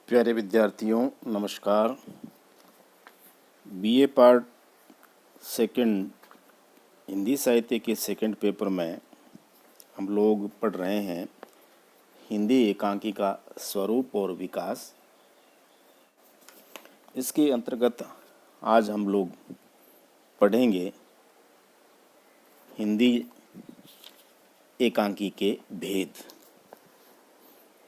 प्यारे विद्यार्थियों नमस्कार। बीए पार्ट सेकंड हिंदी साहित्य के सेकंड पेपर में हम लोग पढ़ रहे हैं हिंदी एकांकी का स्वरूप और विकास। इसके अंतर्गत आज हम लोग पढ़ेंगे हिंदी एकांकी के भेद।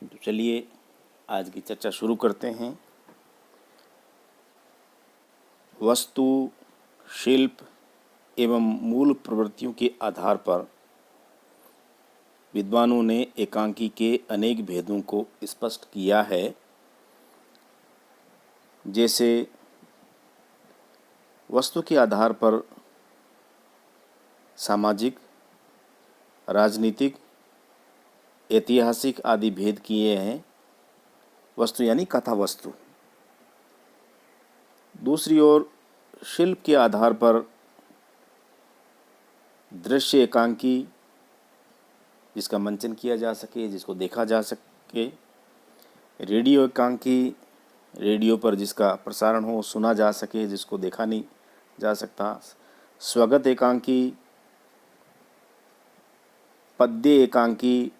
तो चलिए आज की चर्चा शुरू करते हैं। वस्तु, शिल्प एवं मूल प्रवृत्तियों के आधार पर विद्वानों ने एकांकी के अनेक भेदों को स्पष्ट किया है। जैसे वस्तु के आधार पर सामाजिक, राजनीतिक, ऐतिहासिक आदि भेद किए हैं। वस्तु यानी कथा वस्तु। दूसरी ओर शिल्प के आधार पर दृश्य एकांकी, जिसका मंचन किया जा सके, जिसको देखा जा सके। रेडियो एकांकी, रेडियो पर जिसका प्रसारण हो, सुना जा सके, जिसको देखा नहीं जा सकता। स्वगत एकांकी, पद्य एकांकी,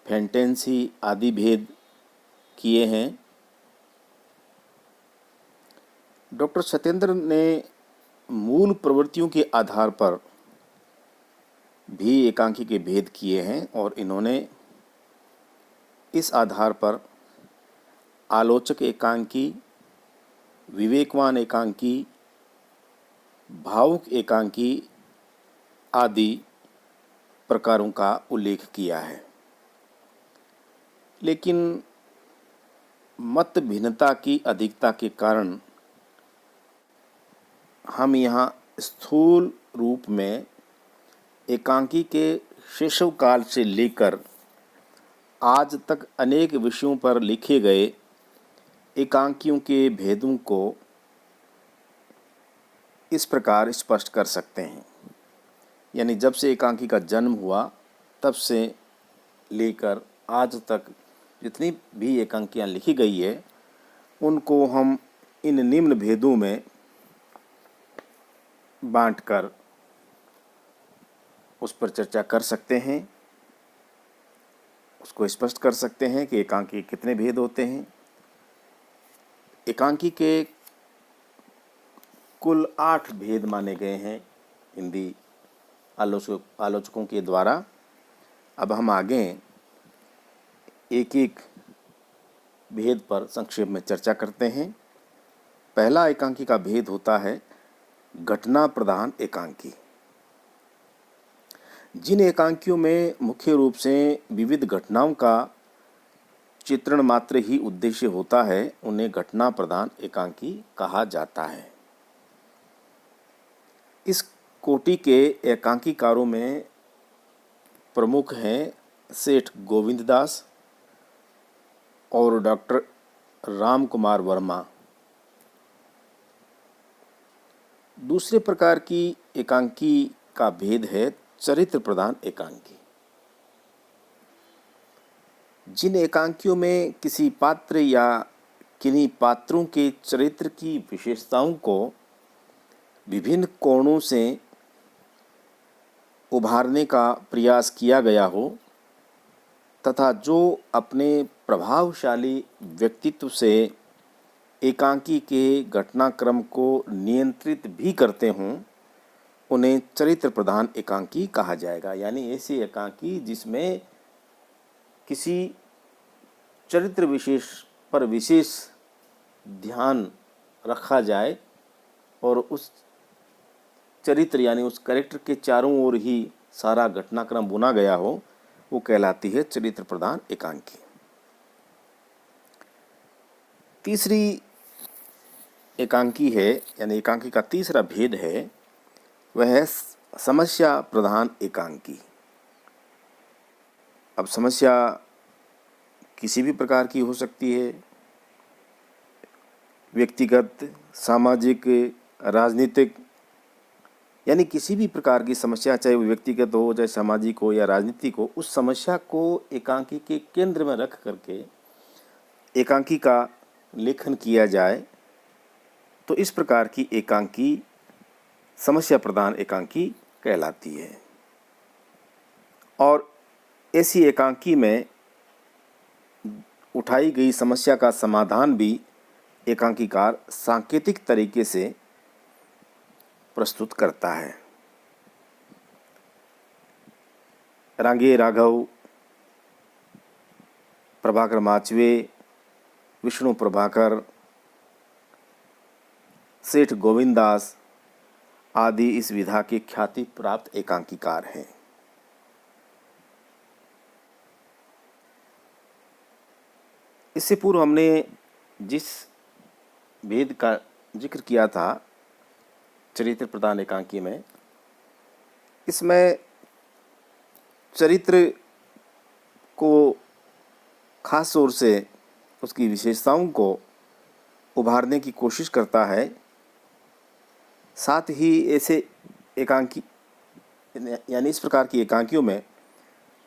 फैंटेसी आदि भेद किए हैं। डॉक्टर सत्येंद्र ने मूल प्रवृत्तियों के आधार पर भी एकांकी के भेद किए हैं और इन्होंने इस आधार पर आलोचक एकांकी, विवेकवान एकांकी, भावुक एकांकी आदि प्रकारों का उल्लेख किया है। लेकिन मत भिन्नता की अधिकता के कारण हम यहाँ स्थूल रूप में एकांकी के शैशव काल से लेकर आज तक अनेक विषयों पर लिखे गए एकांकियों के भेदों को इस प्रकार स्पष्ट कर सकते हैं। यानी जब से एकांकी का जन्म हुआ तब से लेकर आज तक जितनी भी एकांकियाँ लिखी गई है उनको हम इन निम्न भेदों में बांटकर उस पर चर्चा कर सकते हैं। उसको स्पष्ट कर सकते हैं कि एकांकी कितने भेद होते हैं। एकांकी के कुल 8 भेद माने गए हैं हिंदी आलोचकों के द्वारा। अब हम आगे एक एक भेद पर संक्षेप में चर्चा करते हैं। पहला एकांकी का भेद होता है घटना प्रधान एकांकी। जिन एकांकियों में मुख्य रूप से विविध घटनाओं का चित्रण मात्र ही उद्देश्य होता है उन्हें घटना प्रधान एकांकी कहा जाता है। इस कोटि के एकांकीकारों में प्रमुख हैं सेठ गोविंददास और डॉक्टर राम कुमार वर्मा। दूसरे प्रकार की एकांकी का भेद है चरित्र प्रधान एकांकी। जिन एकांकियों में किसी पात्र या किन्हीं पात्रों के चरित्र की विशेषताओं को विभिन्न कोणों से उभारने का प्रयास किया गया हो तथा जो अपने प्रभावशाली व्यक्तित्व से एकांकी के घटनाक्रम को नियंत्रित भी करते हों उन्हें चरित्र प्रधान एकांकी कहा जाएगा। यानी ऐसी एकांकी जिसमें किसी चरित्र विशेष पर विशेष ध्यान रखा जाए और उस चरित्र यानी उस कैरेक्टर के चारों ओर ही सारा घटनाक्रम बुना गया हो, वो कहलाती है चरित्र प्रधान एकांकी। तीसरी एकांकी है यानी एकांकी का तीसरा भेद है वह है समस्या प्रधान एकांकी। अब समस्या किसी भी प्रकार की हो सकती है, व्यक्तिगत, सामाजिक, राजनीतिक, यानी किसी भी प्रकार की समस्या, चाहे वो व्यक्तिगत हो, चाहे सामाजिक हो या राजनीतिक हो, उस समस्या को एकांकी के केंद्र में रख करके एकांकी का लेखन किया जाए तो इस प्रकार की एकांकी समस्या प्रधान एकांकी कहलाती है। और ऐसी एकांकी में उठाई गई समस्या का समाधान भी एकांकीकार सांकेतिक तरीके से प्रस्तुत करता है। रांगे राघव, प्रभाकर माचवे, विष्णु प्रभाकर, सेठ गोविंदास आदि इस विधा के ख्याति प्राप्त एकांकीकार हैं। इससे पूर्व हमने जिस भेद का जिक्र किया था चरित्र प्रधान एकांकी में, इसमें चरित्र को खास तौर से उसकी विशेषताओं को उभारने की कोशिश करता है। साथ ही ऐसे एकांकी यानी इस प्रकार की एकांकियों में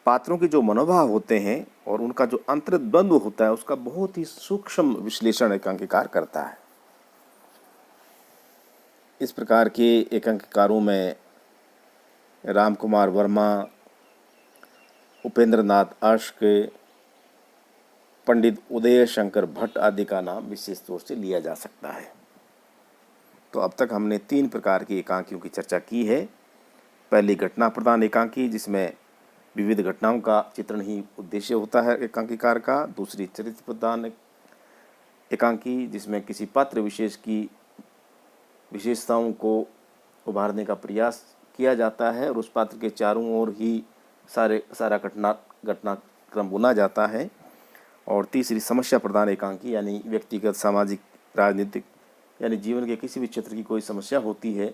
पात्रों के जो मनोभाव होते हैं और उनका जो अंतर्द्वंद्व होता है उसका बहुत ही सूक्ष्म विश्लेषण एकांकीकार करता है। इस प्रकार के एकांकीकारों में राम कुमार वर्मा, उपेंद्र नाथ अश्क, पंडित उदय शंकर भट्ट आदि का नाम विशेष तौर से लिया जा सकता है। तो अब तक हमने 3 प्रकार की एकांकियों की चर्चा की है। पहली घटना प्रधान एकांकी, जिसमें विविध घटनाओं का चित्रण ही उद्देश्य होता है एकांकीकार का। दूसरी चरित्र प्रधान एकांकी, जिसमें किसी पात्र विशेष की विशेषताओं को उभारने का प्रयास किया जाता है और उस पात्र के चारों ओर ही सारा घटनाक्रम बुना जाता है। और तीसरी समस्या प्रधान एकांकी, यानी व्यक्तिगत, सामाजिक, राजनीतिक यानी जीवन के किसी भी क्षेत्र की कोई समस्या होती है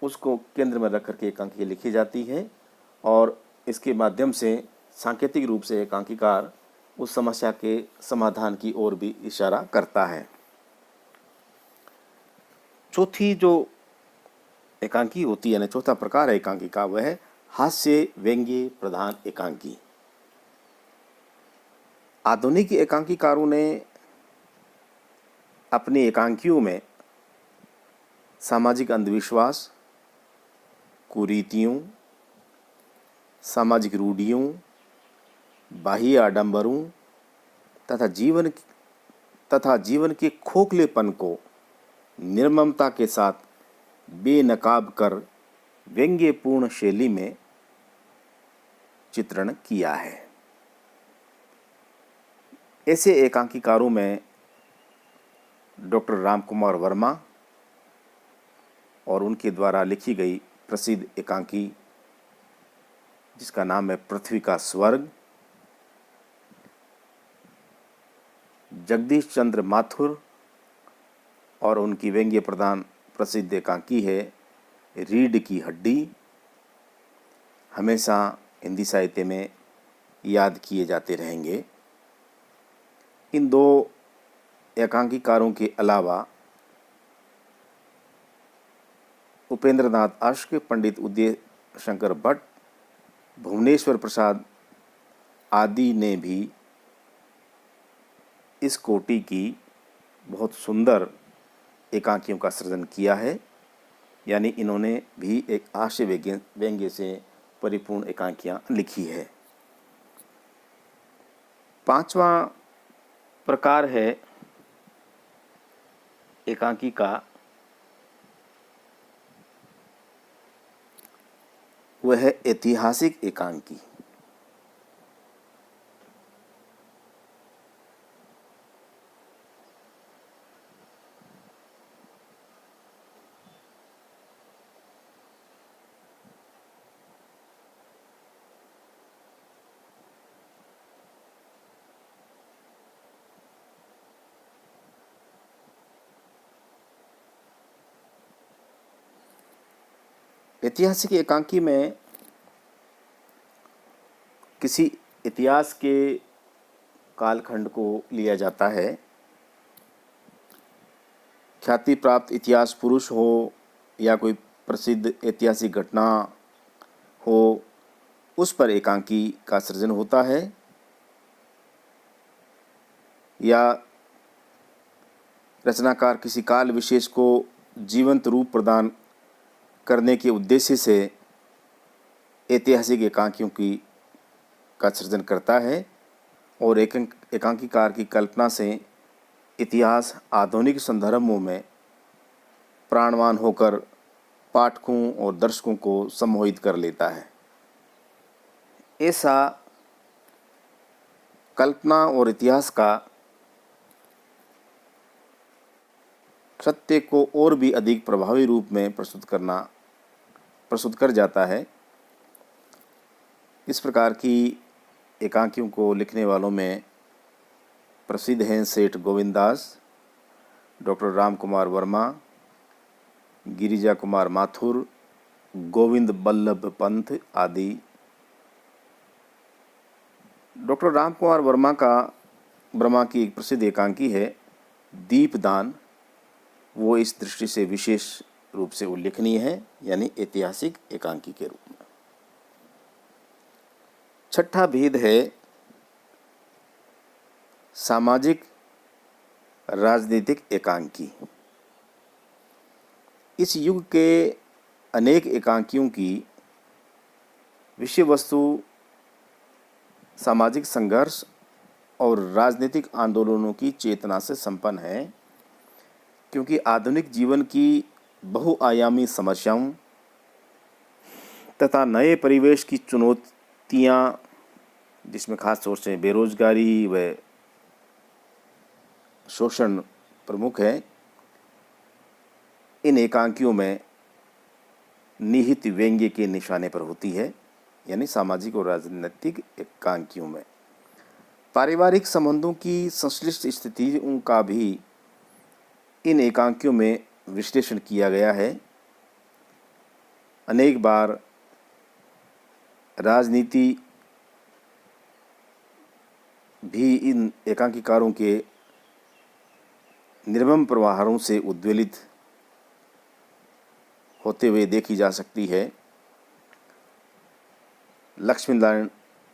उसको केंद्र में रख करके एकांकी लिखी जाती है और इसके माध्यम से सांकेतिक रूप से एकांकीकार उस समस्या के समाधान की ओर भी इशारा करता है। चौथी जो एकांकी होती है ना, चौथा प्रकार है एकांकी का, वह है हास्य व्यंग्य प्रधान एकांकी। आधुनिक एकांकीकारों ने अपनी एकांकियों में सामाजिक अंधविश्वास, कुरीतियों, सामाजिक रूढ़ियों, बाह्य आडंबरों तथा जीवन के खोखलेपन को निर्ममता के साथ बेनकाब कर व्यंग्यपूर्ण शैली में चित्रण किया है। ऐसे एकांकीकारों में डॉक्टर राम कुमार वर्मा और उनके द्वारा लिखी गई प्रसिद्ध एकांकी जिसका नाम है पृथ्वी का स्वर्ग, जगदीश चंद्र माथुर और उनकी व्यंग्य प्रधान प्रसिद्ध एकांकी है रीढ़ की हड्डी, हमेशा हिंदी साहित्य में याद किए जाते रहेंगे। इन 2 एकांकीकारों के अलावा उपेंद्र नाथ अश्क, पंडित उदय शंकर भट्ट, भुवनेश्वर प्रसाद आदि ने भी इस कोटि की बहुत सुंदर एकांकियों का सृजन किया है। यानी इन्होंने भी एक हास्य व्यंग्य से परिपूर्ण एकांकियां लिखी है। 5वां प्रकार है एकांकी का, वह है ऐतिहासिक एकांकी। ऐतिहासिक एकांकी में किसी इतिहास के कालखंड को लिया जाता है। ख्याति प्राप्त इतिहास पुरुष हो या कोई प्रसिद्ध ऐतिहासिक घटना हो, उस पर एकांकी का सृजन होता है। या रचनाकार किसी काल विशेष को जीवंत रूप प्रदान करने के उद्देश्य से ऐतिहासिक एकांकियों का सृजन करता है और एकांकीकार की कल्पना से इतिहास आधुनिक संदर्भों में प्राणवान होकर पाठकों और दर्शकों को सम्मोहित कर लेता है। ऐसा कल्पना और इतिहास का सत्य को और भी अधिक प्रभावी रूप में प्रस्तुत कर जाता है। इस प्रकार की एकांकियों को लिखने वालों में प्रसिद्ध हैं सेठ गोविंद दास, डॉक्टर राम कुमार वर्मा, गिरिजा कुमार माथुर, गोविंद बल्लभ पंत आदि। डॉक्टर राम कुमार वर्मा की एक प्रसिद्ध एकांकी है दीपदान। वो इस दृष्टि से विशेष रूप से उल्लेखनीय है, यानी ऐतिहासिक एकांकी के रूप में। छठा भेद है सामाजिक राजनीतिक एकांकी। इस युग के अनेक एकांकियों की विषय वस्तु सामाजिक संघर्ष और राजनीतिक आंदोलनों की चेतना से संपन्न है, क्योंकि आधुनिक जीवन की बहुआयामी समस्याओं तथा नए परिवेश की चुनौतियां, जिसमें खास तौर से बेरोजगारी व शोषण प्रमुख है, इन एकांकियों में निहित व्यंग्य के निशाने पर होती है, यानी सामाजिक और राजनीतिक एकांकियों में पारिवारिक संबंधों की संश्लिष्ट स्थितियों का भी इन एकांकियों में विश्लेषण किया गया है। अनेक बार राजनीति भी इन एकांकीकारों के निर्मम प्रवाहों से उद्वेलित होते हुए देखी जा सकती है। लक्ष्मी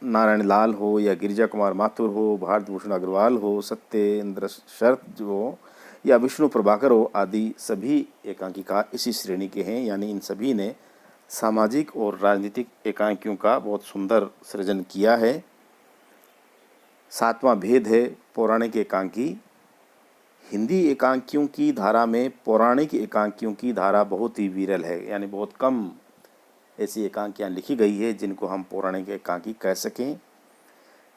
नारायण लाल हो या गिरिजा कुमार माथुर हो, भारत भूषण अग्रवाल हो, सत्येंद्र शरत हो या विष्णु प्रभाकर हो आदि सभी एकांकीकार इसी श्रेणी के हैं, यानी इन सभी ने सामाजिक और राजनीतिक एकांकियों का बहुत सुंदर सृजन किया है। सातवां भेद है पौराणिक एकांकी। हिंदी एकांकियों की धारा में पौराणिक एकांकियों की धारा बहुत ही विरल है, यानी बहुत कम ऐसी एकांकियाँ लिखी गई है जिनको हम पौराणिक एकांकी कह सकें।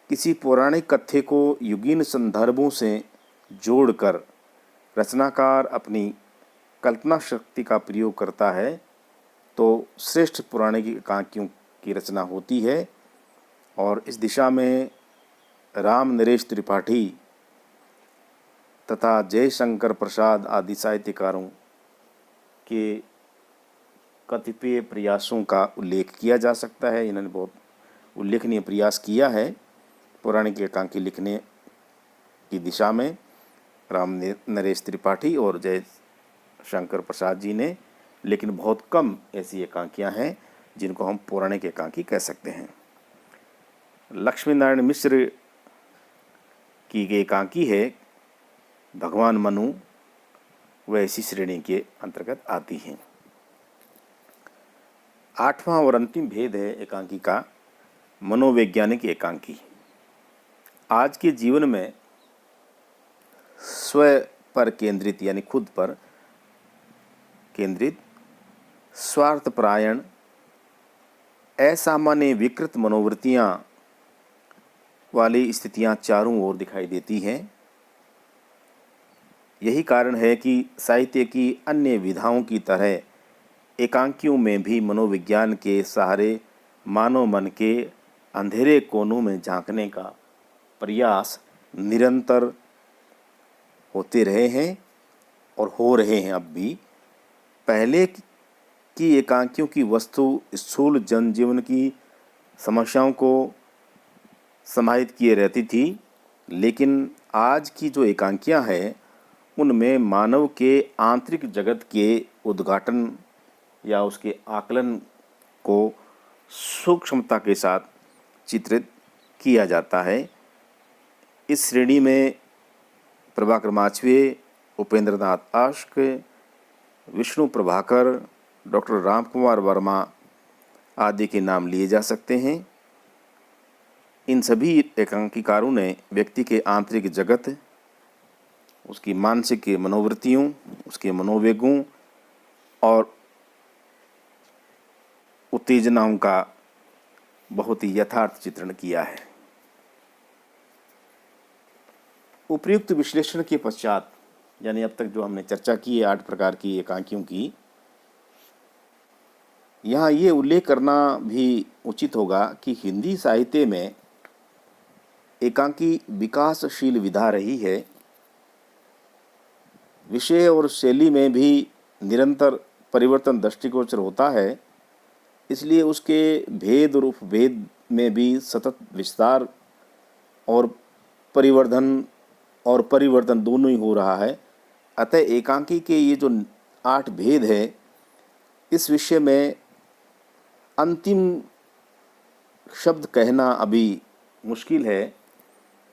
किसी पौराणिक कथ्य को युगीन संदर्भों से जोड़कर रचनाकार अपनी कल्पना शक्ति का प्रयोग करता है तो श्रेष्ठ पौराणिक एकांकियों की रचना होती है। और इस दिशा में राम नरेश त्रिपाठी तथा जयशंकर प्रसाद आदि साहित्यकारों के कतिपय प्रयासों का उल्लेख किया जा सकता है। इन्होंने बहुत उल्लेखनीय प्रयास किया है पौराणिक एकांकी लिखने की दिशा में, राम नरेश त्रिपाठी और जयशंकर प्रसाद जी ने, लेकिन बहुत कम ऐसी एकांकियां हैं जिनको हम पौराणिक एकांकी कह सकते हैं। लक्ष्मी नारायण मिश्र की एकांकी है भगवान मनु, वह इसी श्रेणी के अंतर्गत आती हैं। आठवां और अंतिम भेद है एकांकी का मनोवैज्ञानिक एकांकी। आज के जीवन में स्व पर केंद्रित, यानी खुद पर केंद्रित, स्वार्थपरायण, असामान्य विकृत मनोवृत्तियां वाली स्थितियां चारों ओर दिखाई देती हैं। यही कारण है कि साहित्य की अन्य विधाओं की तरह एकांकियों में भी मनोविज्ञान के सहारे मानव मन के अंधेरे कोनों में झांकने का प्रयास निरंतर होते रहे हैं और हो रहे हैं अब भी। पहले की एकांकियों की वस्तु स्थूल जनजीवन की समस्याओं को समाहित किए रहती थी, लेकिन आज की जो एकांकियां हैं उनमें मानव के आंतरिक जगत के उद्घाटन या उसके आकलन को सूक्ष्मता के साथ चित्रित किया जाता है। इस श्रेणी में प्रभाकर माचवे उपेंद्र नाथ आश्क, विष्णु प्रभाकर, डॉक्टर राम कुमार वर्मा आदि के नाम लिए जा सकते हैं। इन सभी एकांकीकारों ने व्यक्ति के आंतरिक जगत, उसकी मानसिक मनोवृत्तियों, उसके मनोवेगों और उत्तेजनाओं का बहुत ही यथार्थ चित्रण किया है। उपयुक्त विश्लेषण के पश्चात, यानी अब तक जो हमने चर्चा की है 8 प्रकार की एकांकियों की, यहाँ ये उल्लेख करना भी उचित होगा कि हिंदी साहित्य में एकांकी विकासशील विधा रही है। विषय और शैली में भी निरंतर परिवर्तन दृष्टिगोचर होता है, इसलिए उसके भेद और उपभेद में भी सतत विस्तार और परिवर्तन दोनों ही हो रहा है। अतः एकांकी के ये जो 8 भेद है, इस विषय में अंतिम शब्द कहना अभी मुश्किल है,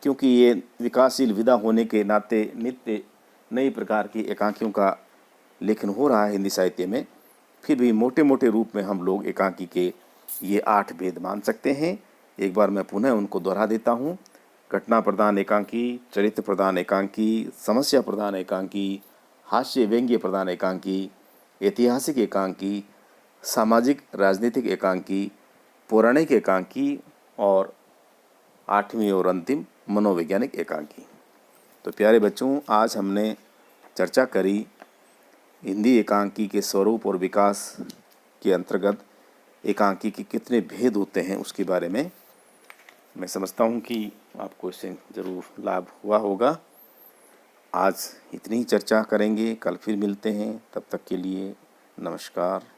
क्योंकि ये विकासशील विधा होने के नाते नित्य नई प्रकार की एकांकियों का लेखन हो रहा है हिंदी साहित्य में। फिर भी मोटे मोटे रूप में हम लोग एकांकी के ये 8 भेद मान सकते हैं। एक बार मैं पुनः उनको दोहरा देता हूँ। घटना प्रधान एकांकी, चरित्र प्रधान एकांकी, समस्या प्रधान एकांकी, हास्य व्यंग्य प्रधान एकांकी, ऐतिहासिक एकांकी, सामाजिक राजनीतिक एकांकी, पौराणिक एकांकी और 8वीं और अंतिम मनोवैज्ञानिक एकांकी। तो प्यारे बच्चों, आज हमने चर्चा करी हिंदी एकांकी के स्वरूप और विकास के अंतर्गत एकांकी के कितने भेद होते हैं उसके बारे में। मैं समझता हूँ कि आपको इससे ज़रूर लाभ हुआ होगा। आज इतनी ही चर्चा करेंगे, कल फिर मिलते हैं। तब तक के लिए नमस्कार।